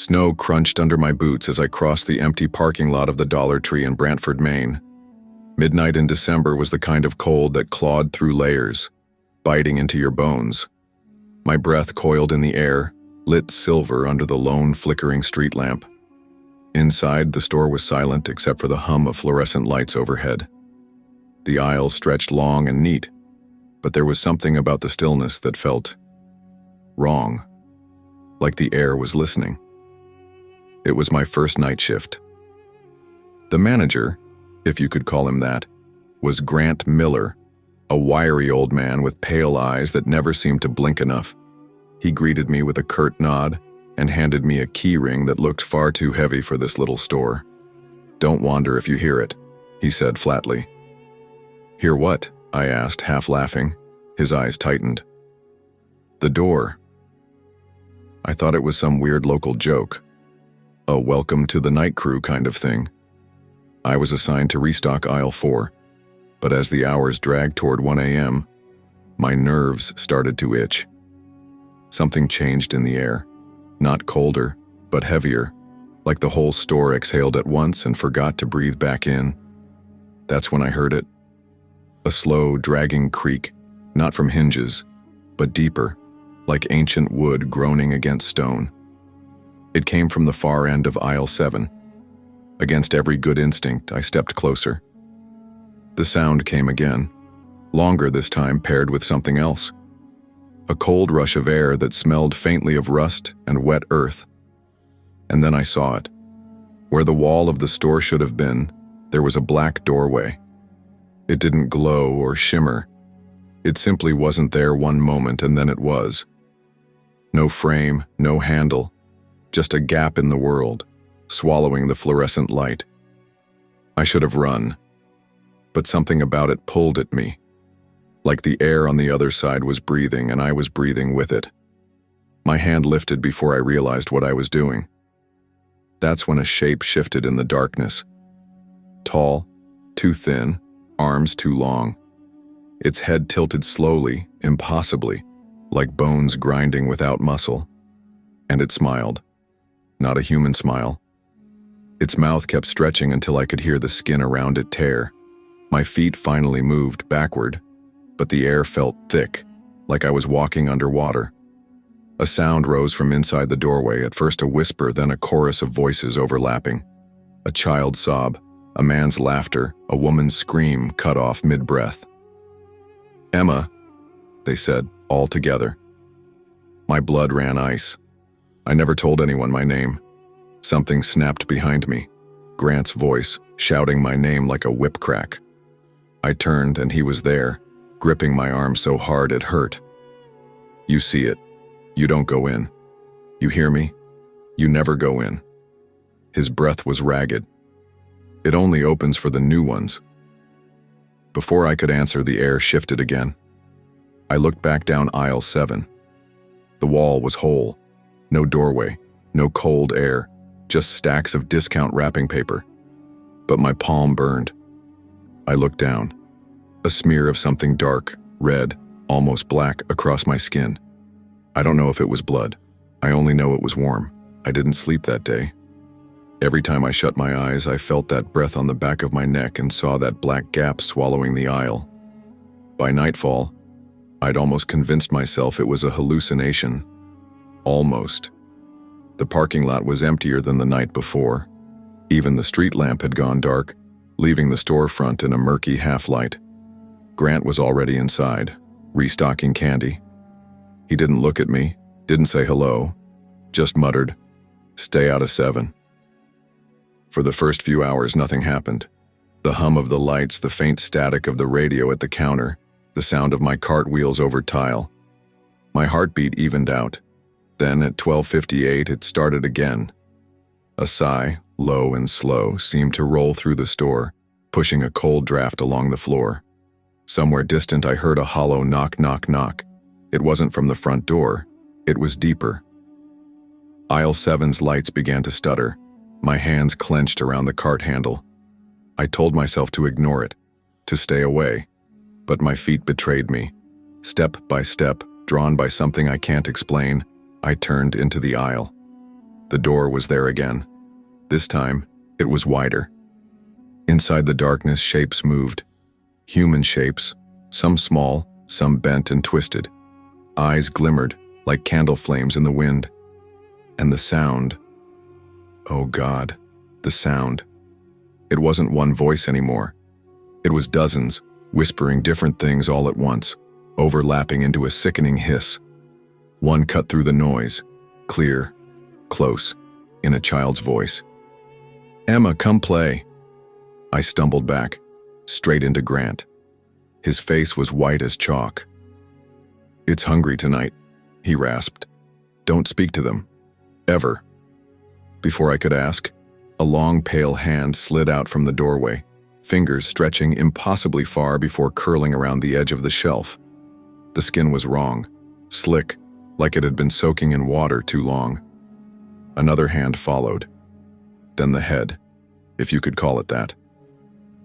Snow crunched under my boots as I crossed the empty parking lot of the Dollar Tree in Brantford, Maine. Midnight in December was the kind of cold that clawed through layers, biting into your bones. My breath coiled in the air, lit silver under the lone flickering street lamp. Inside, the store was silent except for the hum of fluorescent lights overhead. The aisles stretched long and neat, but there was something about the stillness that felt wrong, like the air was listening. It was my first night shift. The manager, if you could call him that, was Grant Miller, a wiry old man with pale eyes that never seemed to blink enough. He greeted me with a curt nod and handed me a key ring that looked far too heavy for this little store. "Don't wander if you hear it," he said flatly. "Hear what?" I asked, half laughing. His eyes tightened. "The door." I thought it was some weird local joke, a welcome to the night crew kind of thing. I was assigned to restock aisle 4, but as the hours dragged toward 1 a.m., my nerves started to itch. Something changed in the air, not colder, but heavier, like the whole store exhaled at once and forgot to breathe back in. That's when I heard it. A slow, dragging creak, not from hinges, but deeper, like ancient wood groaning against stone. It came from the far end of aisle 7. Against every good instinct, I stepped closer. The sound came again, longer this time, paired with something else. A cold rush of air that smelled faintly of rust and wet earth. And then I saw it. Where the wall of the store should have been, there was a black doorway. It didn't glow or shimmer. It simply wasn't there one moment and then it was. No frame, no handle, just a gap in the world, swallowing the fluorescent light. I should have run, but something about it pulled at me. Like the air on the other side was breathing and I was breathing with it. My hand lifted before I realized what I was doing. That's when a shape shifted in the darkness. Tall, too thin, arms too long. Its head tilted slowly, impossibly, like bones grinding without muscle. And it smiled. Not a human smile. Its mouth kept stretching until I could hear the skin around it tear. My feet finally moved backward, but the air felt thick, like I was walking underwater. A sound rose from inside the doorway, at first a whisper, then a chorus of voices overlapping. A child's sob, a man's laughter, a woman's scream cut off mid-breath. "Emma," they said, all together. My blood ran ice. I never told anyone my name. Something snapped behind me, Grant's voice, shouting my name like a whip crack. I turned and he was there, gripping my arm so hard it hurt. "You see it. You don't go in. You hear me? You never go in." His breath was ragged. "It only opens for the new ones." Before I could answer, the air shifted again. I looked back down aisle 7. The wall was whole. No doorway, no cold air, just stacks of discount wrapping paper. But my palm burned. I looked down. A smear of something dark, red, almost black across my skin. I don't know if it was blood. I only know it was warm. I didn't sleep that day. Every time I shut my eyes, I felt that breath on the back of my neck and saw that black gap swallowing the aisle. By nightfall, I'd almost convinced myself it was a hallucination. Almost. The parking lot was emptier than the night before. Even the street lamp had gone dark, leaving the storefront in a murky half-light. Grant was already inside, restocking candy. He didn't look at me, didn't say hello, just muttered, "Stay out of 7." For the first few hours, nothing happened. The hum of the lights, the faint static of the radio at the counter, the sound of my cartwheels over tile. My heartbeat evened out. Then at 12:58, it started again. A sigh, low and slow, seemed to roll through the store, pushing a cold draft along the floor. Somewhere distant, I heard a hollow knock, knock, knock. It wasn't from the front door. It was deeper. Aisle 7's lights began to stutter. My hands clenched around the cart handle. I told myself to ignore it, to stay away. But my feet betrayed me. Step by step, drawn by something I can't explain, I turned into the aisle. The door was there again. This time, it was wider. Inside the darkness, shapes moved. Human shapes, some small, some bent and twisted. Eyes glimmered like candle flames in the wind. And the sound. Oh God, the sound. It wasn't one voice anymore. It was dozens, whispering different things all at once, overlapping into a sickening hiss. One cut through the noise, clear, close, in a child's voice. "Emma, come play." I stumbled back, straight into Grant. His face was white as chalk. "It's hungry tonight," he rasped. "Don't speak to them. Ever." Before I could ask, a long pale hand slid out from the doorway, fingers stretching impossibly far before curling around the edge of the shelf. The skin was wrong, slick, like it had been soaking in water too long. Another hand followed. Then the head, if you could call it that.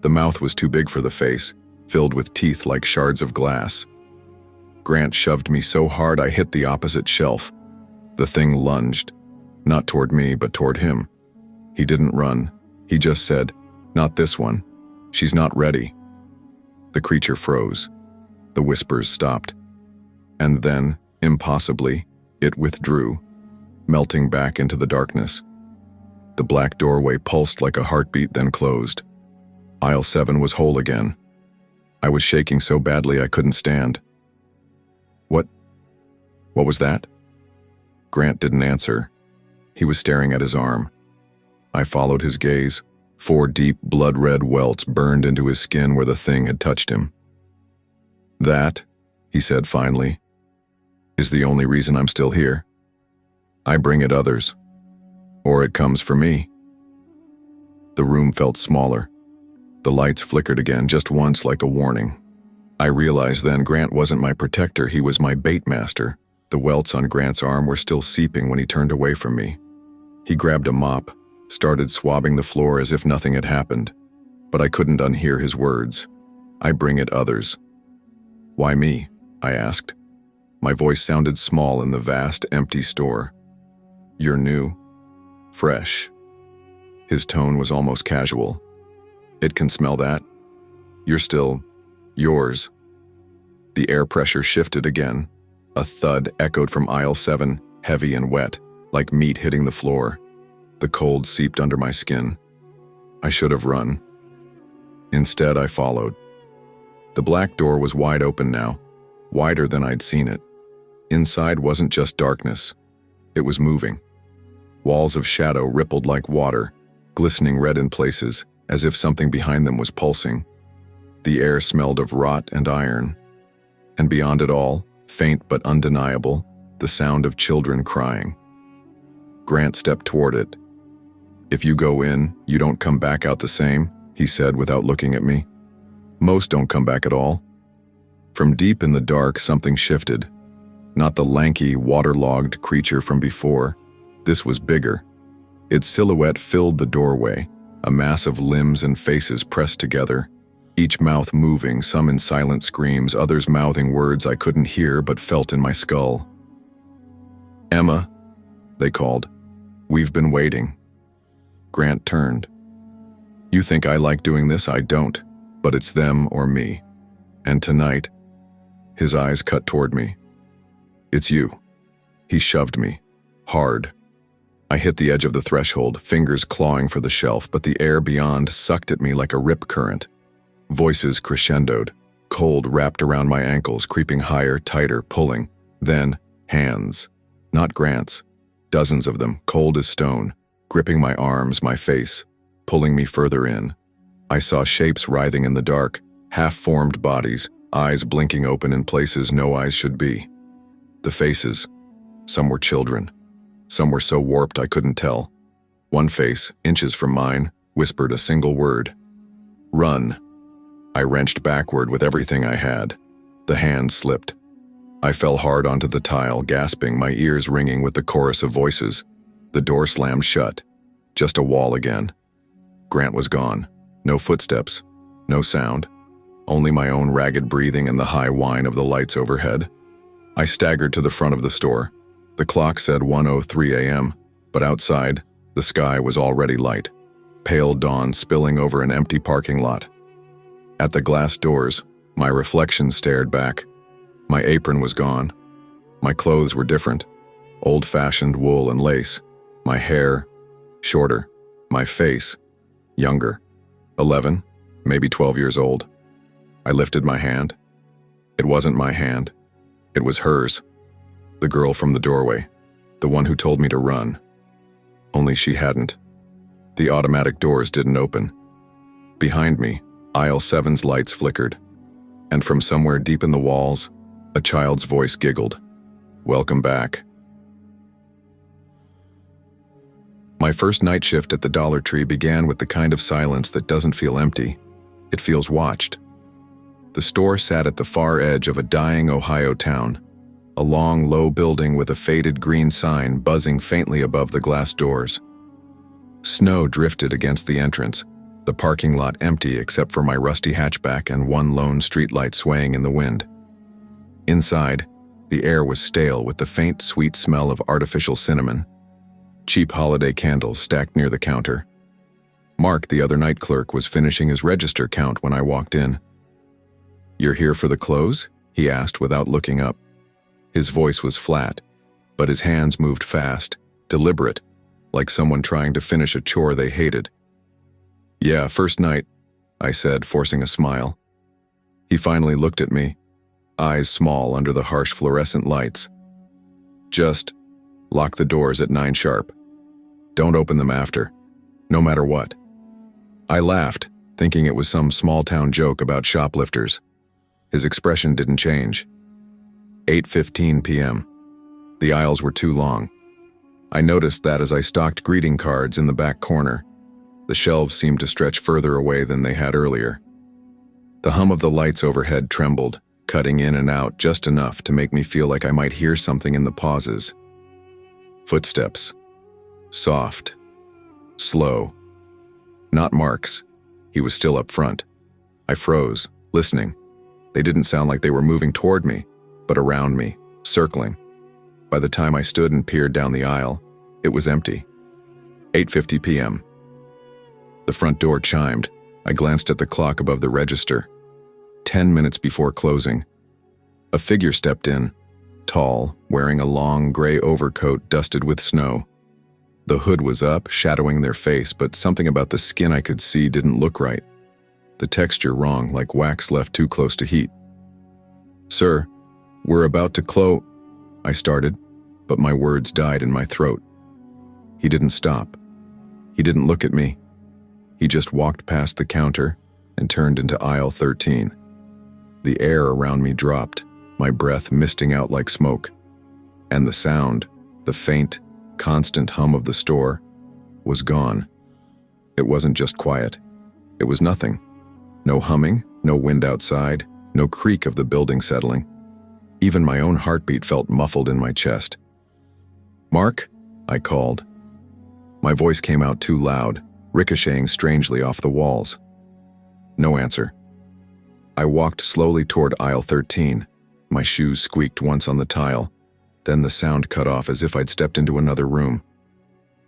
The mouth was too big for the face, filled with teeth like shards of glass. Grant shoved me so hard I hit the opposite shelf. The thing lunged, not toward me, but toward him. He didn't run. He just said, "Not this one. She's not ready." The creature froze. The whispers stopped. And then, impossibly, it withdrew, melting back into the darkness. The black doorway pulsed like a heartbeat, then closed. Aisle 7 was whole again. I was shaking so badly I couldn't stand. What was that?" Grant didn't answer. He was staring at his arm. I followed his gaze. 4 deep, blood-red welts burned into his skin where the thing had touched him. "That," he said finally, "is the only reason I'm still here. I bring it others. Or it comes for me." The room felt smaller. The lights flickered again, just once like a warning. I realized then Grant wasn't my protector, he was my bait master. The welts on Grant's arm were still seeping when he turned away from me. He grabbed a mop, started swabbing the floor as if nothing had happened. But I couldn't unhear his words. "I bring it others." "Why me?" I asked. My voice sounded small in the vast, empty store. "You're new. Fresh." His tone was almost casual. "It can smell that. You're still yours." The air pressure shifted again. A thud echoed from aisle 7, heavy and wet, like meat hitting the floor. The cold seeped under my skin. I should have run. Instead, I followed. The black door was wide open now, wider than I'd seen it. Inside wasn't just darkness. It was moving. Walls of shadow rippled like water, glistening red in places, as if something behind them was pulsing. The air smelled of rot and iron. And beyond it all, faint but undeniable, the sound of children crying. Grant stepped toward it. "If you go in, you don't come back out the same," he said without looking at me. "Most don't come back at all." From deep in the dark, something shifted. Not the lanky, waterlogged creature from before. This was bigger. Its silhouette filled the doorway, a mass of limbs and faces pressed together, each mouth moving, some in silent screams, others mouthing words I couldn't hear but felt in my skull. "Emma," they called. "We've been waiting." Grant turned. "You think I like doing this? I don't, but it's them or me. And tonight," his eyes cut toward me, "it's you." He shoved me, hard. I hit the edge of the threshold, fingers clawing for the shelf, but the air beyond sucked at me like a rip current. Voices crescendoed, cold wrapped around my ankles, creeping higher, tighter, pulling. Then, hands. Not Grant's. Dozens of them, cold as stone, gripping my arms, my face, pulling me further in. I saw shapes writhing in the dark, half-formed bodies, eyes blinking open in places no eyes should be. The faces. Some were children. Some were so warped I couldn't tell. One face, inches from mine, whispered a single word. "Run." I wrenched backward with everything I had. The hand slipped. I fell hard onto the tile, gasping, my ears ringing with the chorus of voices. The door slammed shut. Just a wall again. Grant was gone. No footsteps. No sound. Only my own ragged breathing and the high whine of the lights overhead. I staggered to the front of the store. The clock said 1:03 a.m., But outside, the sky was already light, pale dawn spilling over an empty parking lot. At the glass doors, my reflection stared back. My apron was gone. My clothes were different, old-fashioned wool and lace. My hair, shorter. My face, younger. 11, maybe 12 years old. I lifted my hand. It wasn't my hand. It was hers. The girl from the doorway, the one who told me to run. Only she hadn't. The automatic doors didn't open. Behind me, aisle 7's lights flickered, and from somewhere deep in the walls, a child's voice giggled. "Welcome back." My first night shift at the Dollar Tree began with the kind of silence that doesn't feel empty. It feels watched. The store sat at the far edge of a dying Ohio town, a long, low building with a faded green sign buzzing faintly above the glass doors. Snow drifted against the entrance, the parking lot empty except for my rusty hatchback and one lone streetlight swaying in the wind. Inside, the air was stale with the faint, sweet smell of artificial cinnamon. Cheap holiday candles stacked near the counter. Mark, the other night clerk, was finishing his register count when I walked in. "You're here for the close?" he asked without looking up. His voice was flat, but his hands moved fast, deliberate, like someone trying to finish a chore they hated. "Yeah, first night," I said, forcing a smile. He finally looked at me, eyes small under the harsh fluorescent lights. "Just lock the doors at 9 sharp. Don't open them after, no matter what." I laughed, thinking it was some small-town joke about shoplifters. His expression didn't change. 8:15 p.m. The aisles were too long. I noticed that as I stocked greeting cards in the back corner. The shelves seemed to stretch further away than they had earlier. The hum of the lights overhead trembled, cutting in and out just enough to make me feel like I might hear something in the pauses. Footsteps. Soft. Slow. Not Mark's. He was still up front. I froze, listening. They didn't sound like they were moving toward me, but around me, circling. By the time I stood and peered down the aisle, it was empty. 8:50 p.m. The front door chimed. I glanced at the clock above the register. 10 minutes before closing. A figure stepped in, tall, wearing a long gray overcoat dusted with snow. The hood was up, shadowing their face, but something about the skin I could see didn't look right. The texture wrong, like wax left too close to heat. "Sir, we're about to close," I started, but my words died in my throat. He didn't stop. He didn't look at me. He just walked past the counter and turned into aisle 13. The air around me dropped, my breath misting out like smoke. And the sound, the faint, constant hum of the store, was gone. It wasn't just quiet. It was nothing. No humming, no wind outside, no creak of the building settling. Even my own heartbeat felt muffled in my chest. "Mark?" I called. My voice came out too loud, ricocheting strangely off the walls. No answer. I walked slowly toward aisle 13. My shoes squeaked once on the tile. Then the sound cut off as if I'd stepped into another room.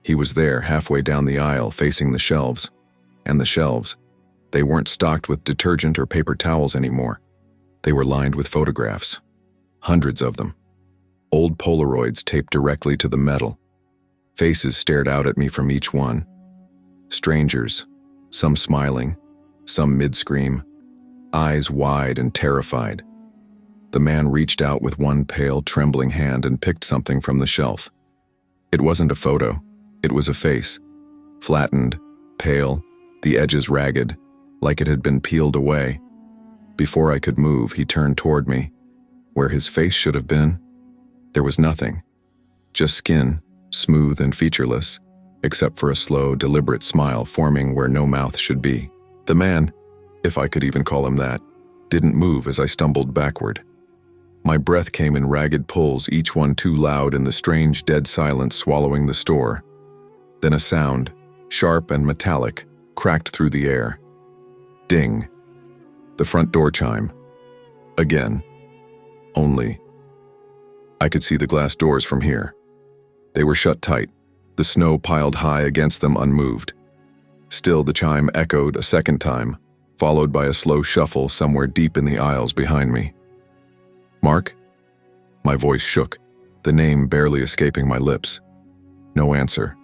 He was there, halfway down the aisle, facing the shelves. And the shelves, they weren't stocked with detergent or paper towels anymore. They were lined with photographs. Hundreds of them. Old Polaroids taped directly to the metal. Faces stared out at me from each one. Strangers, some smiling, some mid-scream, eyes wide and terrified. The man reached out with one pale, trembling hand and picked something from the shelf. It wasn't a photo. It was a face. Flattened, pale, the edges ragged, like it had been peeled away. Before I could move, he turned toward me. Where his face should have been, there was nothing. Just skin, smooth and featureless, except for a slow, deliberate smile forming where no mouth should be. The man, if I could even call him that, didn't move as I stumbled backward. My breath came in ragged pulls, each one too loud in the strange, dead silence swallowing the store. Then a sound, sharp and metallic, cracked through the air. Ding. The front door chime. Again. Only. I could see the glass doors from here. They were shut tight, the snow piled high against them unmoved. Still, the chime echoed a second time, followed by a slow shuffle somewhere deep in the aisles behind me. "Mark?" My voice shook, the name barely escaping my lips. No answer.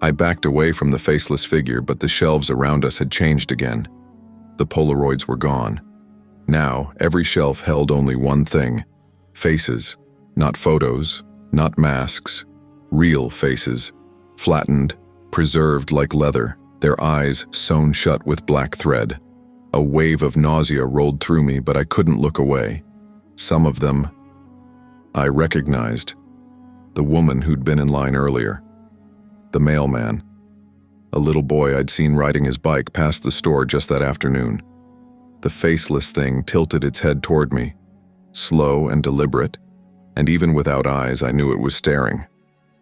I backed away from the faceless figure, but the shelves around us had changed again. The Polaroids were gone. Now, every shelf held only one thing: faces. Not photos, not masks. Real faces. Flattened, preserved like leather, their eyes sewn shut with black thread. A wave of nausea rolled through me, but I couldn't look away. Some of them I recognized. The woman who'd been in line earlier. The mailman. A little boy I'd seen riding his bike past the store just that afternoon. The faceless thing tilted its head toward me, slow and deliberate, and even without eyes I knew it was staring.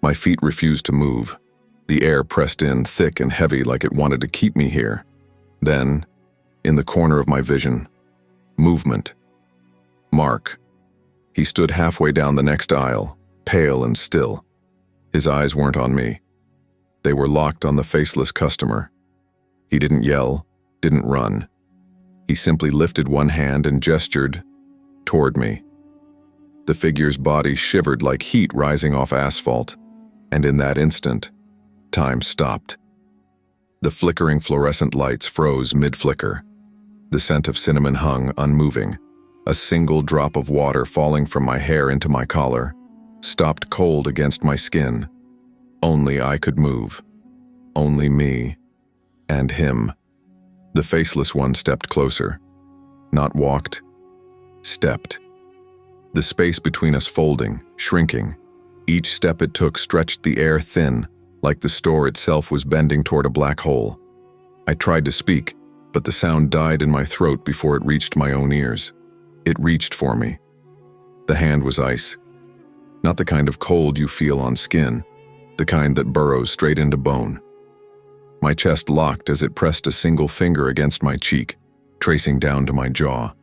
My feet refused to move. The air pressed in thick and heavy like it wanted to keep me here. Then, in the corner of my vision, movement. Mark. He stood halfway down the next aisle, pale and still. His eyes weren't on me. They were locked on the faceless customer. He didn't yell, didn't run. He simply lifted one hand and gestured toward me. The figure's body shivered like heat rising off asphalt, and in that instant, time stopped. The flickering fluorescent lights froze mid-flicker. The scent of cinnamon hung unmoving. A single drop of water falling from my hair into my collar, stopped cold against my skin. Only I could move. Only me. And him. The faceless one stepped closer. Not walked. Stepped. The space between us folding, shrinking. Each step it took stretched the air thin, like the store itself was bending toward a black hole. I tried to speak, but the sound died in my throat before it reached my own ears. It reached for me. The hand was ice. Not the kind of cold you feel on skin, the kind that burrows straight into bone. My chest locked as it pressed a single finger against my cheek, tracing down to my jaw.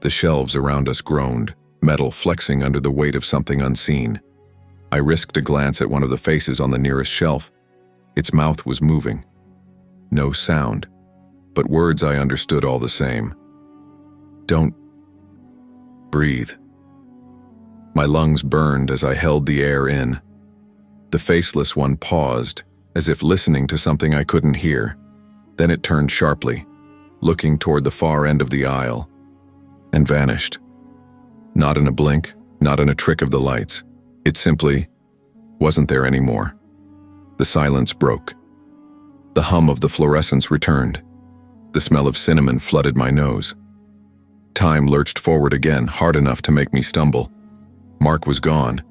The shelves around us groaned, metal flexing under the weight of something unseen. I risked a glance at one of the faces on the nearest shelf. Its mouth was moving. No sound, but words I understood all the same. "Don't breathe." My lungs burned as I held the air in. The faceless one paused, as if listening to something I couldn't hear. Then it turned sharply, looking toward the far end of the aisle, and vanished. Not in a blink, not in a trick of the lights. It simply wasn't there anymore. The silence broke. The hum of the fluorescence returned. The smell of cinnamon flooded my nose. Time lurched forward again, hard enough to make me stumble. Mark was gone,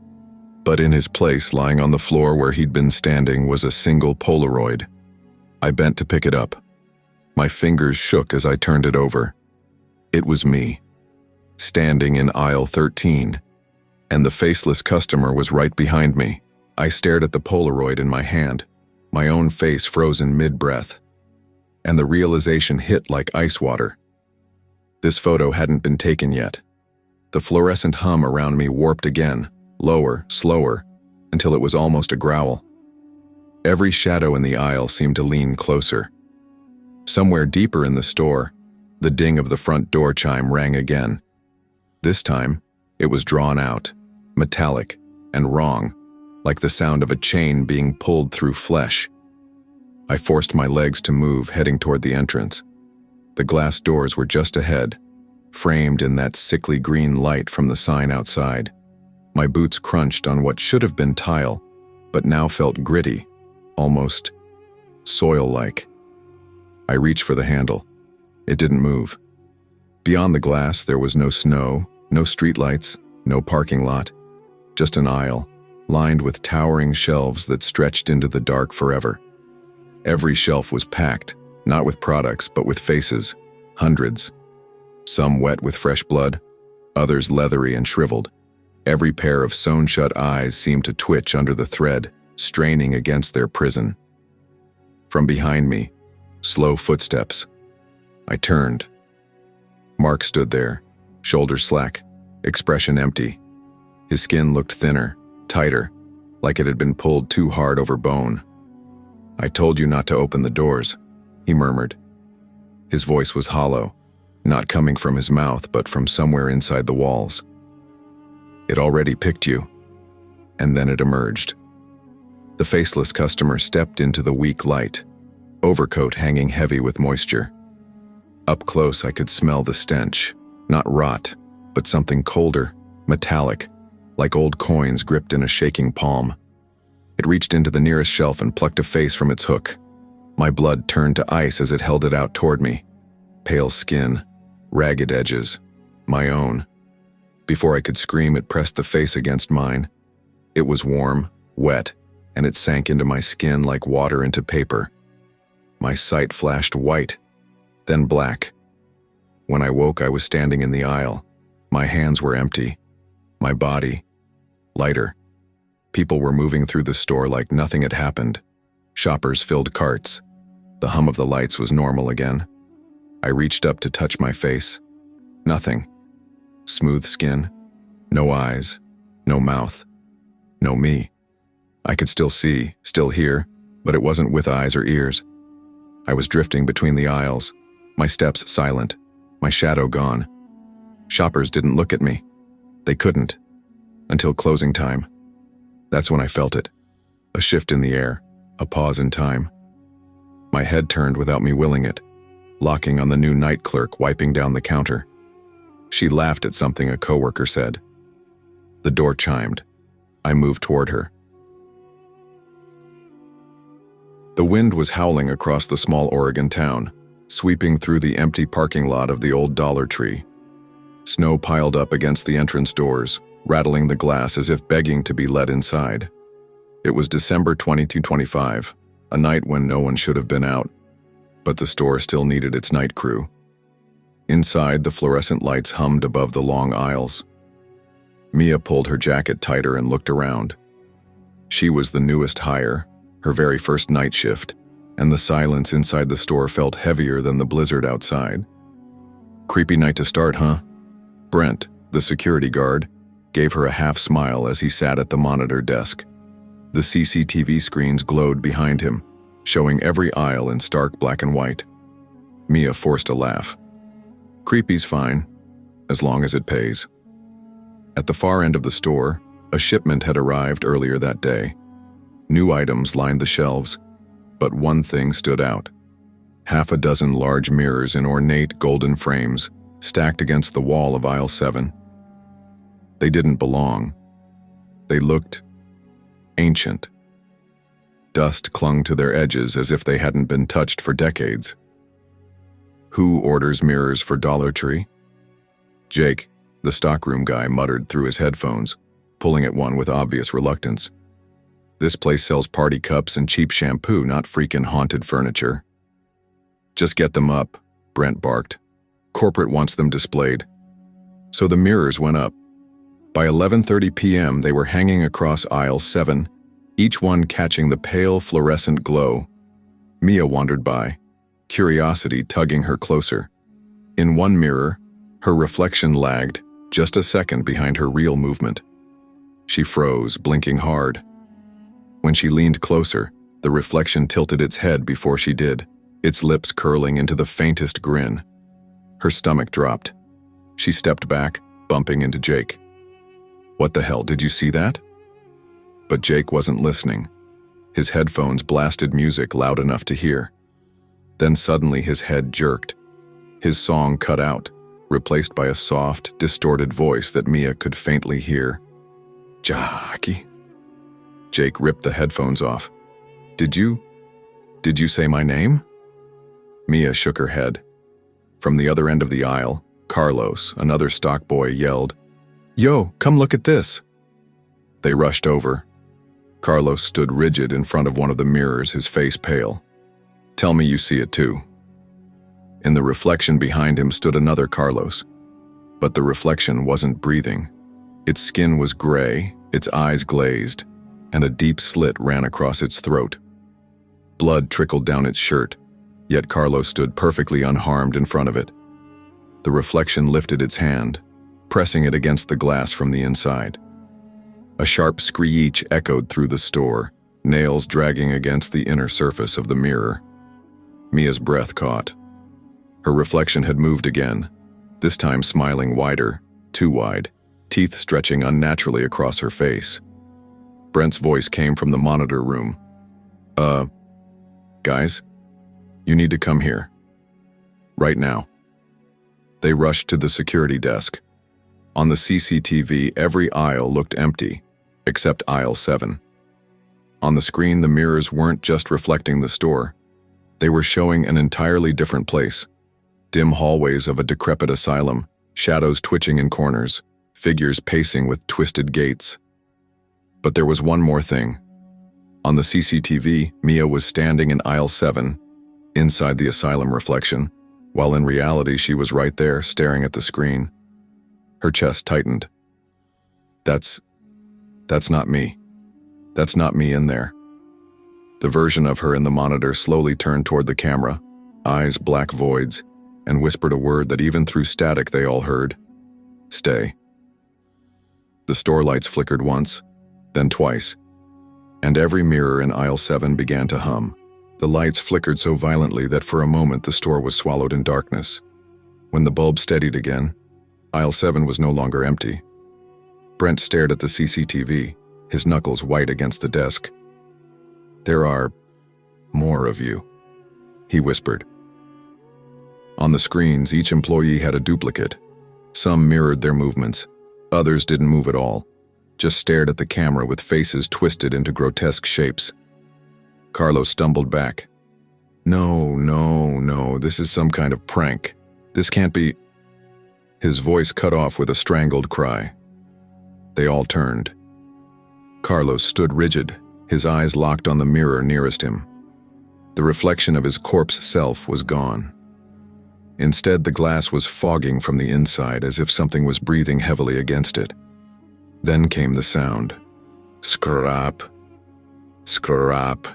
but in his place, lying on the floor where he'd been standing, was a single Polaroid. I bent to pick it up. My fingers shook as I turned it over. It was me, standing in aisle 13, and the faceless customer was right behind me. I stared at the Polaroid in my hand, my own face frozen mid-breath, and the realization hit like ice water. This photo hadn't been taken yet. The fluorescent hum around me warped again, lower, slower, until it was almost a growl. Every shadow in the aisle seemed to lean closer. Somewhere deeper in the store, the ding of the front door chime rang again. This time, it was drawn out, metallic, and wrong, like the sound of a chain being pulled through flesh. I forced my legs to move, heading toward the entrance. The glass doors were just ahead, framed in that sickly green light from the sign outside. My boots crunched on what should have been tile, but now felt gritty, almost soil-like. I reached for the handle. It didn't move. Beyond the glass, there was no snow, no streetlights, no parking lot, just an aisle, lined with towering shelves that stretched into the dark forever. Every shelf was packed, not with products, but with faces, hundreds. Some wet with fresh blood, others leathery and shriveled. Every pair of sewn-shut eyes seemed to twitch under the thread, straining against their prison. From behind me, slow footsteps. I turned. Mark stood there, shoulders slack, expression empty. His skin looked thinner, tighter, like it had been pulled too hard over bone. "I told you not to open the doors," he murmured. His voice was hollow, not coming from his mouth but from somewhere inside the walls. "It already picked you." And then it emerged. The faceless customer stepped into the weak light, overcoat hanging heavy with moisture. Up close I could smell the stench, not rot, but something colder, metallic, like old coins gripped in a shaking palm. It reached into the nearest shelf and plucked a face from its hook. My blood turned to ice as it held it out toward me. Pale skin, ragged edges, my own. Before I could scream, it pressed the face against mine. It was warm, wet, and it sank into my skin like water into paper. My sight flashed white, then black. When I woke, I was standing in the aisle. My hands were empty. My body, lighter. People were moving through the store like nothing had happened. Shoppers filled carts. The hum of the lights was normal again. I reached up to touch my face. Nothing. Smooth skin. No eyes. No mouth. No me. I could still see, still hear, but it wasn't with eyes or ears. I was drifting between the aisles, my steps silent, my shadow gone. Shoppers didn't look at me. They couldn't. Until closing time. That's when I felt it. A shift in the air, a pause in time. My head turned without me willing it, locking on the new night clerk wiping down the counter. She laughed at something a coworker said. The door chimed. I moved toward her. The wind was howling across the small Oregon town, sweeping through the empty parking lot of the old Dollar Tree. Snow piled up against the entrance doors, rattling the glass as if begging to be let inside. It was December 22-25, a night when no one should have been out, but the store still needed its night crew. Inside, the fluorescent lights hummed above the long aisles. Mia pulled her jacket tighter and looked around. She was the newest hire, her very first night shift, and the silence inside the store felt heavier than the blizzard outside. "Creepy night to start, huh?" Brent, the security guard, gave her a half smile as he sat at the monitor desk. The CCTV screens glowed behind him, showing every aisle in stark black and white. Mia forced a laugh. "Creepy's fine, as long as it pays." At the far end of the store, a shipment had arrived earlier that day. New items lined the shelves, but one thing stood out. Half a dozen large mirrors in ornate golden frames stacked against the wall of aisle 7. They didn't belong. They looked ancient. Dust clung to their edges as if they hadn't been touched for decades. "Who orders mirrors for Dollar Tree?" Jake, the stockroom guy, muttered through his headphones, pulling at one with obvious reluctance. "This place sells party cups and cheap shampoo, not freaking haunted furniture." "Just get them up," Brent barked. "Corporate wants them displayed." So the mirrors went up. By 11:30 p.m., they were hanging across aisle 7, each one catching the pale fluorescent glow. Mia wandered by, curiosity tugging her closer. In one mirror, her reflection lagged just a second behind her real movement. She froze, blinking hard. When she leaned closer, the reflection tilted its head before she did, its lips curling into the faintest grin. Her stomach dropped. She stepped back, bumping into Jake. "What the hell, did you see that?" But Jake wasn't listening. His headphones blasted music loud enough to hear. Then suddenly his head jerked. His song cut out, replaced by a soft, distorted voice that Mia could faintly hear. "Jackie." Jake ripped the headphones off. Did you say my name?" Mia shook her head. From the other end of the aisle, Carlos, another stock boy, yelled, "Yo, come look at this." They rushed over. Carlos stood rigid in front of one of the mirrors, his face pale. "Tell me you see it too." In the reflection behind him stood another Carlos, but the reflection wasn't breathing. Its skin was gray, its eyes glazed, and a deep slit ran across its throat. Blood trickled down its shirt, yet Carlos stood perfectly unharmed in front of it. The reflection lifted its hand, pressing it against the glass from the inside. A sharp screech echoed through the store, nails dragging against the inner surface of the mirror. Mia's breath caught. Her reflection had moved again, this time smiling wider, too wide, teeth stretching unnaturally across her face. Brent's voice came from the monitor room. Guys? You need to come here. Right now." They rushed to the security desk. On the CCTV, every aisle looked empty, except aisle 7. On the screen, the mirrors weren't just reflecting the store. They were showing an entirely different place. Dim hallways of a decrepit asylum, shadows twitching in corners, figures pacing with twisted gaits. But there was one more thing. On the CCTV, Mia was standing in aisle 7, inside the asylum reflection, while in reality she was right there, staring at the screen. Her chest tightened. That's not me. That's not me in there." The version of her in the monitor slowly turned toward the camera, eyes black voids, and whispered a word that even through static they all heard. "Stay." The store lights flickered once, then twice, and every mirror in aisle 7 began to hum. The lights flickered so violently that for a moment the store was swallowed in darkness. When the bulb steadied again, aisle 7 was no longer empty. Brent stared at the CCTV, his knuckles white against the desk. "There are more of you," he whispered. On the screens, each employee had a duplicate. Some mirrored their movements, others didn't move at all, just stared at the camera with faces twisted into grotesque shapes. Carlos stumbled back. No, this is some kind of prank. This can't be." His voice cut off with a strangled cry. They all turned. Carlos stood rigid, his eyes locked on the mirror nearest him. The reflection of his corpse self was gone. Instead, the glass was fogging from the inside as if something was breathing heavily against it. Then came the sound. Scrap. Scrap.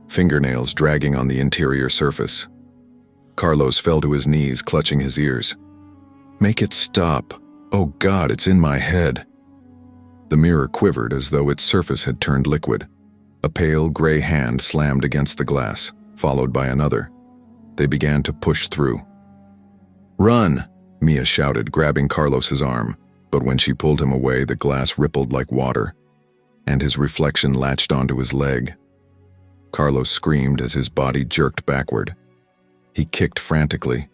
Fingernails dragging on the interior surface. Carlos fell to his knees, clutching his ears. "Make it stop. Oh God, it's in my head." The mirror quivered as though its surface had turned liquid. A pale gray hand slammed against the glass, followed by another. They began to push through. "Run!" Mia shouted, grabbing Carlos's arm, but when she pulled him away, the glass rippled like water, and his reflection latched onto his leg. Carlos screamed as his body jerked backward. He kicked frantically,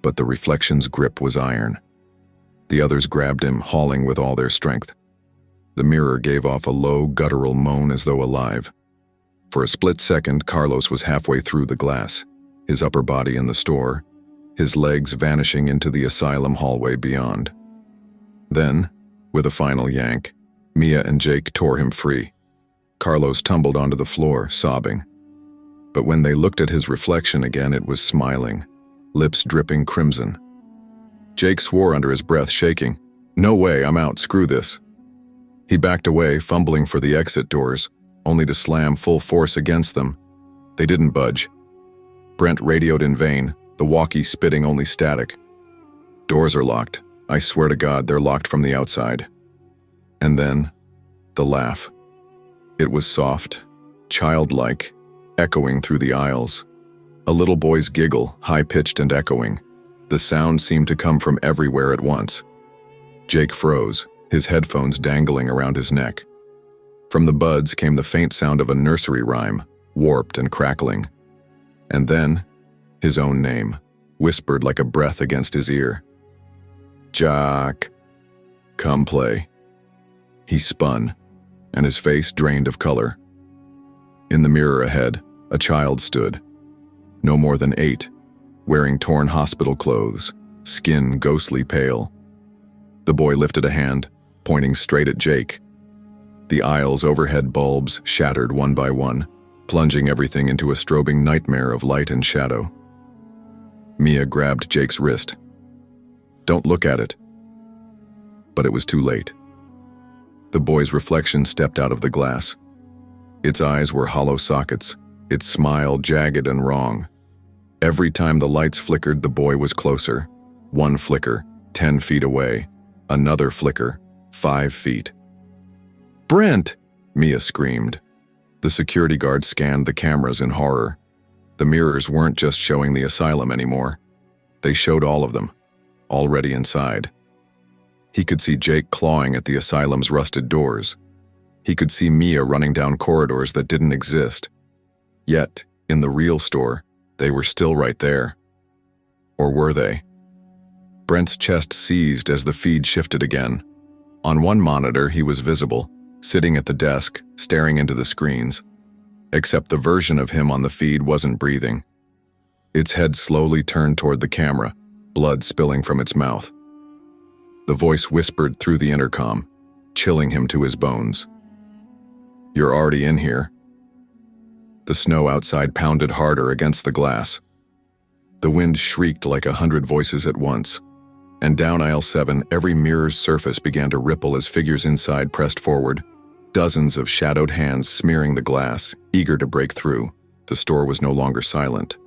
but the reflection's grip was iron. The others grabbed him, hauling with all their strength. The mirror gave off a low, guttural moan as though alive. For a split second, Carlos was halfway through the glass, his upper body in the store, his legs vanishing into the asylum hallway beyond. Then, with a final yank, Mia and Jake tore him free. Carlos tumbled onto the floor, sobbing. But when they looked at his reflection again, it was smiling, lips dripping crimson. Jake swore under his breath, shaking. "No way, I'm out, screw this." He backed away, fumbling for the exit doors, only to slam full force against them. They didn't budge. Brent radioed in vain, the walkie spitting only static. "Doors are locked. I swear to God, they're locked from the outside." And then, the laugh. It was soft, childlike, echoing through the aisles. A little boy's giggle, high-pitched and echoing. The sound seemed to come from everywhere at once. Jake froze, his headphones dangling around his neck. From the buds came the faint sound of a nursery rhyme, warped and crackling. And then, his own name, whispered like a breath against his ear. "Jack, come play." He spun, and his face drained of color. In the mirror ahead, a child stood, no more than 8, wearing torn hospital clothes, skin ghostly pale. The boy lifted a hand, pointing straight at Jake. The aisle's overhead bulbs shattered one by one, plunging everything into a strobing nightmare of light and shadow. Mia grabbed Jake's wrist. "Don't look at it." But it was too late. The boy's reflection stepped out of the glass. Its eyes were hollow sockets, its smile jagged and wrong. Every time the lights flickered, the boy was closer. One flicker, 10 feet away. Another flicker, 5 feet. Brent! Mia screamed. The security guard scanned the cameras in horror. The mirrors weren't just showing the asylum anymore. They showed all of them, already inside. He could see Jake clawing at the asylum's rusted doors. He could see Mia running down corridors that didn't exist. Yet, in the real store, they were still right there. Or were they? Brent's chest seized as the feed shifted again. On one monitor, he was visible, sitting at the desk, staring into the screens. Except the version of him on the feed wasn't breathing. Its head slowly turned toward the camera, blood spilling from its mouth. The voice whispered through the intercom, chilling him to his bones. "You're already in here." The snow outside pounded harder against the glass. The wind shrieked like 100 voices at once, and down aisle 7, every mirror's surface began to ripple as figures inside pressed forward, dozens of shadowed hands smearing the glass, eager to break through. The store was no longer silent.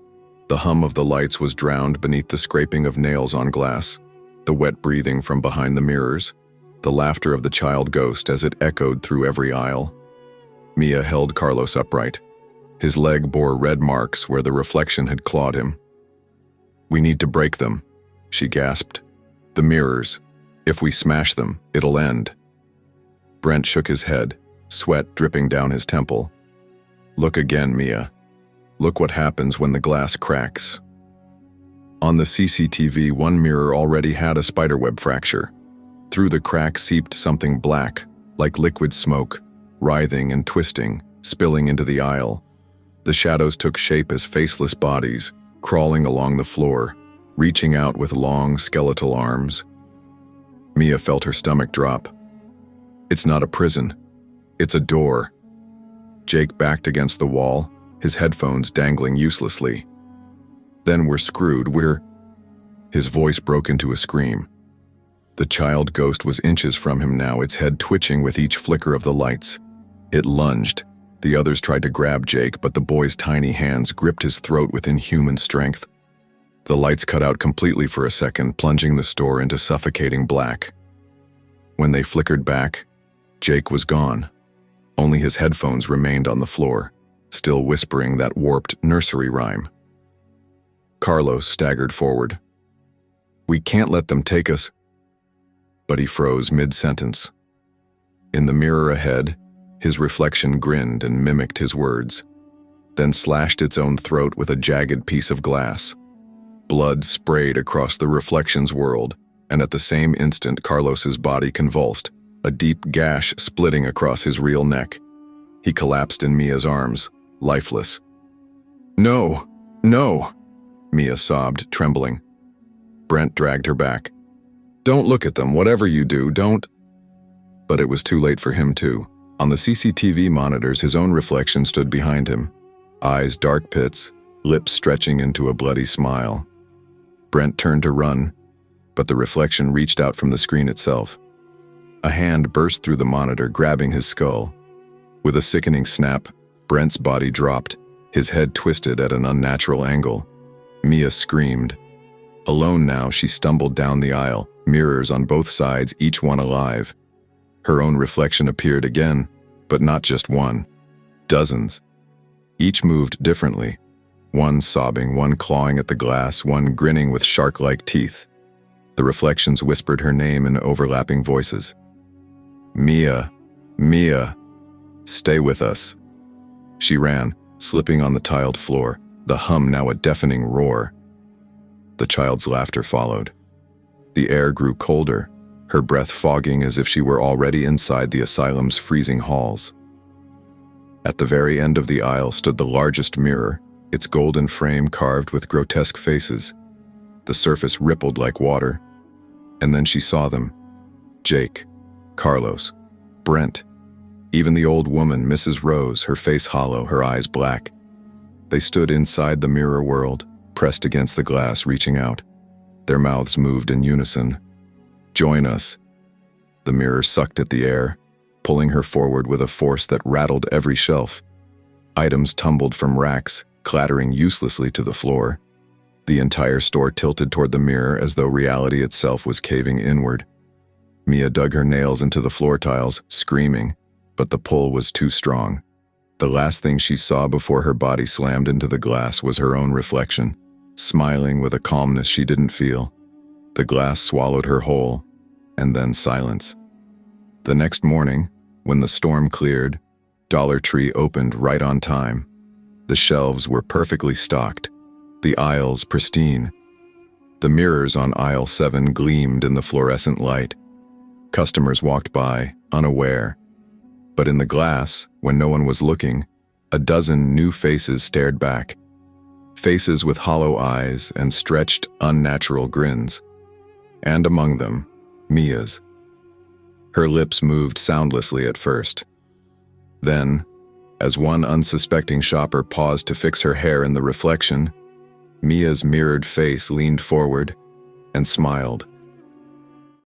The hum of the lights was drowned beneath the scraping of nails on glass, the wet breathing from behind the mirrors, the laughter of the child ghost as it echoed through every aisle. Mia held Carlos upright. His leg bore red marks where the reflection had clawed him. "We need to break them," she gasped. "The mirrors. If we smash them, it'll end." Brent shook his head, sweat dripping down his temple. "Look again, Mia. Look what happens when the glass cracks." On the CCTV, one mirror already had a spiderweb fracture. Through the crack seeped something black, like liquid smoke, writhing and twisting, spilling into the aisle. The shadows took shape as faceless bodies, crawling along the floor, reaching out with long skeletal arms. Mia felt her stomach drop. "It's not a prison. It's a door." Jake backed against the wall, his headphones dangling uselessly. "Then we're screwed, His voice broke into a scream. The child ghost was inches from him now, its head twitching with each flicker of the lights. It lunged. The others tried to grab Jake, but the boy's tiny hands gripped his throat with inhuman strength. The lights cut out completely for a second, plunging the store into suffocating black. When they flickered back, Jake was gone. Only his headphones remained on the floor, still whispering that warped nursery rhyme. Carlos staggered forward. "We can't let them take us." But he froze mid-sentence. In the mirror ahead, his reflection grinned and mimicked his words, then slashed its own throat with a jagged piece of glass. Blood sprayed across the reflection's world, and at the same instant Carlos's body convulsed, a deep gash splitting across his real neck. He collapsed in Mia's arms, lifeless. "No, no," Mia sobbed, trembling. Brent dragged her back. "Don't look at them, whatever you do, don't." But it was too late for him too. On the CCTV monitors, his own reflection stood behind him, eyes dark pits, lips stretching into a bloody smile. Brent turned to run, but the reflection reached out from the screen itself. A hand burst through the monitor, grabbing his skull. With a sickening snap, Brent's body dropped, his head twisted at an unnatural angle. Mia screamed. Alone now, she stumbled down the aisle, mirrors on both sides, each one alive. Her own reflection appeared again, but not just one. Dozens. Each moved differently. One sobbing, one clawing at the glass, one grinning with shark-like teeth. The reflections whispered her name in overlapping voices. "Mia, Mia, stay with us." She ran, slipping on the tiled floor, the hum now a deafening roar. The child's laughter followed. The air grew colder, her breath fogging as if she were already inside the asylum's freezing halls. At the very end of the aisle stood the largest mirror, its golden frame carved with grotesque faces. The surface rippled like water. And then she saw them. Jake, Carlos, Brent, even the old woman, Mrs. Rose, her face hollow, her eyes black. They stood inside the mirror world, pressed against the glass, reaching out. Their mouths moved in unison. "Join us." The mirror sucked at the air, pulling her forward with a force that rattled every shelf. Items tumbled from racks, clattering uselessly to the floor. The entire store tilted toward the mirror as though reality itself was caving inward. Mia dug her nails into the floor tiles, screaming. but the pull was too strong. The last thing she saw before her body slammed into the glass was her own reflection, smiling with a calmness she didn't feel. The glass swallowed her whole, and then silence. The next morning, when the storm cleared, Dollar Tree opened right on time. The shelves were perfectly stocked, the aisles pristine. The mirrors on aisle 7 gleamed in the fluorescent light. Customers walked by, unaware. But in the glass, when no one was looking, a dozen new faces stared back. Faces with hollow eyes and stretched, unnatural grins. And among them, Mia's. Her lips moved soundlessly at first. Then, as one unsuspecting shopper paused to fix her hair in the reflection, Mia's mirrored face leaned forward and smiled.